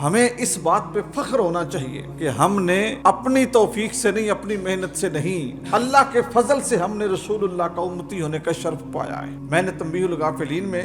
ہمیں اس بات پہ فخر ہونا چاہیے کہ ہم نے اپنی توفیق سے نہیں، اپنی محنت سے نہیں، اللہ کے فضل سے ہم نے رسول اللہ کا امتی ہونے کا شرف پایا ہے۔ میں نے تنبیہ الغافلین میں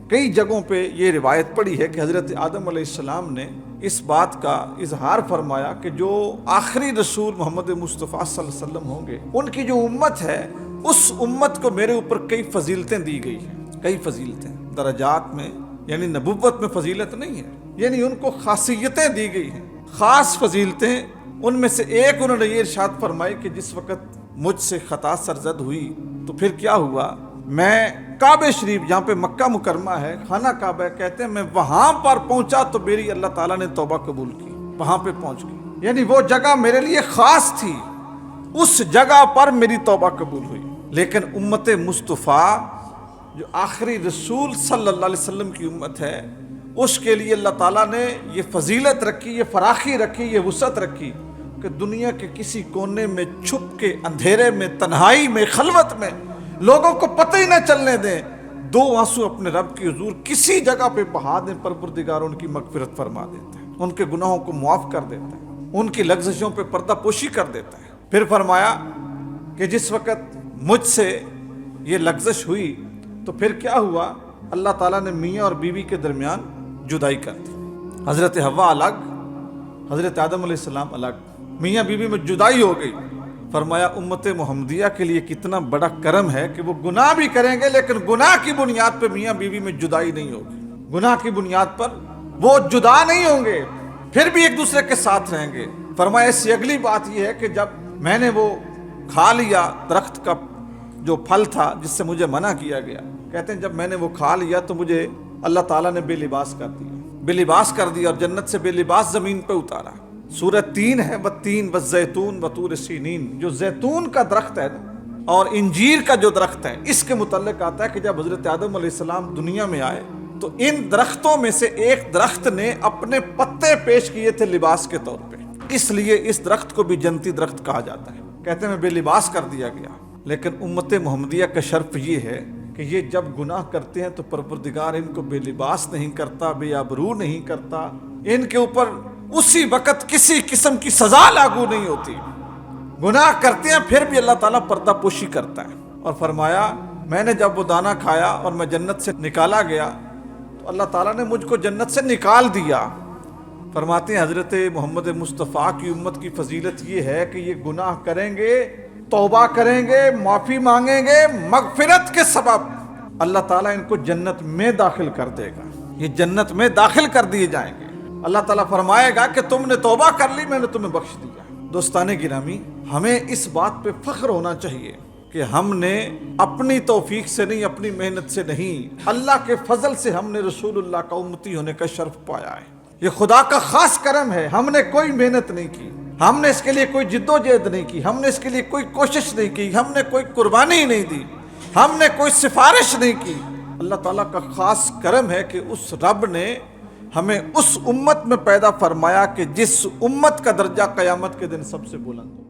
کئی جگہوں پہ یہ روایت پڑھی ہے کہ حضرت آدم علیہ السلام نے اس بات کا اظہار فرمایا کہ جو آخری رسول محمد مصطفیٰ صلی اللہ علیہ وسلم ہوں گے، ان کی جو امت ہے، اس امت کو میرے اوپر کئی فضیلتیں دی گئی ہیں، کئی فضیلتیں درجات میں، یعنی نبوت میں فضیلت نہیں ہے، یعنی ان کو خاصیتیں دی گئی ہیں، خاص فضیلتیں۔ ان میں سے ایک انہوں نے یہ ارشاد فرمائی کہ جس وقت مجھ سے خطا سرزد ہوئی تو پھر کیا ہوا، میں کعبہ شریف جہاں پہ مکہ مکرمہ ہے، خانہ کعبہ کہتے ہیں، میں وہاں پر پہنچا تو میری اللہ تعالیٰ نے توبہ قبول کی، وہاں پہ پہنچ گئی، یعنی وہ جگہ میرے لیے خاص تھی، اس جگہ پر میری توبہ قبول ہوئی۔ لیکن امت مصطفیٰ جو آخری رسول صلی اللہ علیہ وسلم کی امت ہے، اس کے لیے اللہ تعالیٰ نے یہ فضیلت رکھی، یہ فراخی رکھی، یہ وسعت رکھی کہ دنیا کے کسی کونے میں چھپ کے، اندھیرے میں، تنہائی میں، خلوت میں، لوگوں کو پتہ ہی نہ چلنے دیں، دو آنسو اپنے رب کی حضور کسی جگہ پہ بہا دیں، پروردگار ان کی مغفرت فرما دیتا ہے، ان کے گناہوں کو معاف کر دیتا ہے، ان کی لغزشوں پہ پردہ پوشی کر دیتا ہے۔ پھر فرمایا کہ جس وقت مجھ سے یہ لغزش ہوئی تو پھر کیا ہوا، اللہ تعالیٰ نے میاں اور بیوی کے درمیان جدائی کر دی، حضرت حوا الگ، حضرت آدم علیہ السلام الگ، میاں بیوی میں جدائی ہو گئی۔ فرمایا امت محمدیہ کے لیے کتنا بڑا کرم ہے کہ وہ گناہ بھی کریں گے لیکن گناہ کی بنیاد پہ میاں بیوی میں جدائی نہیں ہوگی، گناہ کی بنیاد پر وہ جدا نہیں ہوں گے، پھر بھی ایک دوسرے کے ساتھ رہیں گے۔ فرمایا اس سے اگلی بات یہ ہے کہ جب میں نے وہ کھا لیا درخت کا جو پھل تھا جس سے مجھے منع کیا گیا، کہتے ہیں جب میں نے وہ کھا لیا تو مجھے اللہ تعالیٰ نے بے لباس کر دیا، بے لباس کر دیا اور جنت سے بے لباس زمین پہ اتارا۔ سورہ 3 ہے، والتین والزیتون وطور سینین، جو زیتون کا درخت ہے اور انجیر کا جو درخت ہے، اس کے متعلق آتا ہے کہ جب حضرت آدم علیہ السلام دنیا میں آئے تو ان درختوں میں سے ایک درخت نے اپنے پتے پیش کیے تھے لباس کے طور پہ، اس لیے اس درخت کو بھی جنتی درخت کہا جاتا ہے۔ کہتے ہیں میں بے لباس کر دیا گیا، لیکن امت محمدیہ کا شرف یہ ہے کہ یہ جب گناہ کرتے ہیں تو پروردگار ان کو بے لباس نہیں کرتا، بے آبرو نہیں کرتا، ان کے اوپر اسی وقت کسی قسم کی سزا لاگو نہیں ہوتی، گناہ کرتے ہیں پھر بھی اللہ تعالیٰ پردہ پوشی کرتا ہے۔ اور فرمایا میں نے جب وہ دانہ کھایا اور میں جنت سے نکالا گیا تو اللہ تعالیٰ نے مجھ کو جنت سے نکال دیا۔ فرماتے ہیں حضرت محمد مصطفیٰ کی امت کی فضیلت یہ ہے کہ یہ گناہ کریں گے، توبہ کریں گے، معافی مانگیں گے، مغفرت کے سبب اللہ تعالیٰ ان کو جنت میں داخل کر دے گا، یہ جنت میں داخل کر دیے جائیں گے۔ اللہ تعالیٰ فرمائے گا کہ تم نے توبہ کر لی، میں نے تمہیں بخش دیا۔ دوستان گرامی، ہمیں اس بات پہ فخر ہونا چاہیے کہ ہم نے اپنی توفیق سے نہیں، اپنی محنت سے نہیں، اللہ کے فضل سے ہم نے رسول اللہ کا امتی ہونے کا شرف پایا ہے۔ یہ خدا کا خاص کرم ہے، ہم نے کوئی محنت نہیں کی، ہم نے اس کے لیے کوئی جد و جہد نہیں کی، ہم نے اس کے لیے کوئی کوشش نہیں کی، ہم نے کوئی قربانی نہیں دی، ہم نے کوئی سفارش نہیں کی۔ اللہ تعالیٰ کا خاص کرم ہے کہ اس رب نے ہمیں اس امت میں پیدا فرمایا کہ جس امت کا درجہ قیامت کے دن سب سے بلند ہو۔